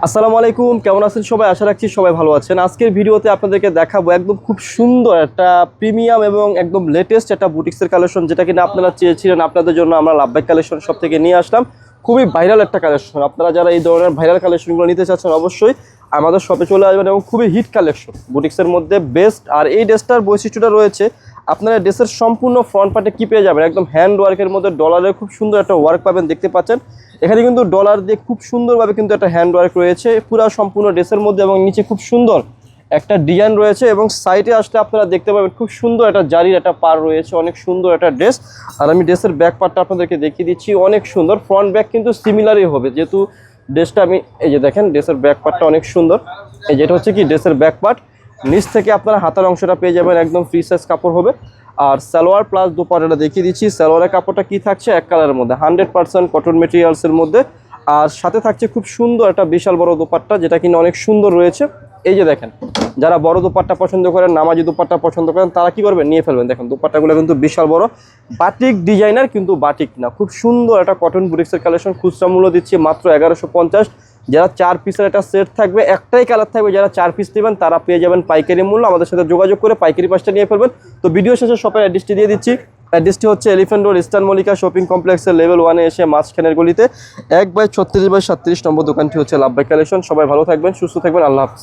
আসসালামু আলাইকুম, কেমন আছেন সবাই? আশা রাখছি সবাই ভালো আছেন। আজকের ভিডিওতে আপনাদেরকে দেখাবো একদম খুব সুন্দর একটা প্রিমিয়াম এবং একদম লেটেস্ট একটা বুটিক্সের কালেকশন, যেটা কিনা আপনারা চেয়েছিলেন। আপনাদের জন্য আমরা লাভবাই কালেকশন সব থেকে নিয়ে আসলাম। খুবই ভাইরাল একটা কালেকশন। আপনারা যারা এই ধরনের ভাইরাল কালেকশনগুলো নিতে চাচ্ছেন অবশ্যই আমাদের শপে চলে আসবেন, এবং খুবই হিট কালেকশন, বুটিক্সের মধ্যে বেস্ট। আর এই ড্রেসটার বৈশিষ্ট্যটা রয়েছে, আপনারা ড্রেসের সম্পূর্ণ ফ্রন্ট পার্টে কি পেয়ে যাবেন, একদম হ্যান্ড ওয়ার্কের মধ্যে ডলারের খুব সুন্দর একটা ওয়ার্ক পাবেন, দেখতে পাচ্ছেন। এখানে কিন্তু ডলার দিয়ে খুব সুন্দরভাবে কিন্তু একটা হ্যান্ড ওয়ার্ক রয়েছে পুরো সম্পূর্ণ ড্রেসের মধ্যে, এবং নিচে খুব সুন্দর একটা ডিজাইন রয়েছে, এবং সাইডে আসলে আপনারা দেখতে পাবেন খুব সুন্দর একটা জারির একটা পার রয়েছে, অনেক সুন্দর একটা ড্রেস। আর আমি ড্রেসের ব্যাক পার্টটা আপনাদেরকে দেখিয়ে দিচ্ছি, অনেক সুন্দর। ফ্রন্ট ব্যাক কিন্তু সিমিলারই হবে, যেহেতু ড্রেসটা আমি এই যে দেখেন ড্রেসের ব্যাক পার্টটা অনেক সুন্দর। এই যেটা হচ্ছে কি ড্রেসের ব্যাক পার্ট, নিচ থেকে আপনারা হাতার অংশটা পেয়ে যাবেন, একদম ফ্রি সাইজ কাপড় হবে। আর সালোয়ার প্লাস দোপাট্টাটা দেখিয়ে দিচ্ছি। সালোয়ারের কাপড়টা কি থাকছে, এক কালারের মধ্যে 100% কটন মেটেরিয়ালসের মধ্যে। আর সাথে থাকছে খুব সুন্দর একটা বিশাল বড় দোপাট্টা, যেটা কিনা অনেক সুন্দর রয়েছে। এই যে দেখেন, যারা বড় দোপাট্টা পছন্দ করেন, নামাজি দোপাট্টা পছন্দ করেন, তারা কি করবেন, নিয়ে ফেলবেন। দেখেন দোপাট্টাগুলো কিন্তু বিশাল বড়, বাটিক ডিজাইনার কিন্তু বাটিক না, খুব সুন্দর একটা কটন বুটিক্সের কালেকশন। খুচরা মূল্য দিচ্ছি মাত্র 1150। যারা 4 পিসের একটা সেট থাকবে, একটাই কালার থাকবে, যারা 4 পিস নেবেন তারা পেয়ে যাবেন পাইকারি মূল্য। আমাদের সাথে যোগাযোগ করে পাইকারি পাঁচটা নিয়ে ফেলবেন। তো ভিডিও শেষে শপের অ্যাড্রেসটি দিয়ে দিচ্ছি। অ্যাড্রেসটি হচ্ছে elephant road, eastern Mallika shopping কমপ্লেক্সের লেভেল 1-এ এসে মাঝখানের গলিতে 1/36/37 নম্বর দোকানটি হচ্ছে লাভবাই কালেকশন। সবাই ভালো থাকবেন, সুস্থ থাকবেন, আল্লাহ হাফেজ।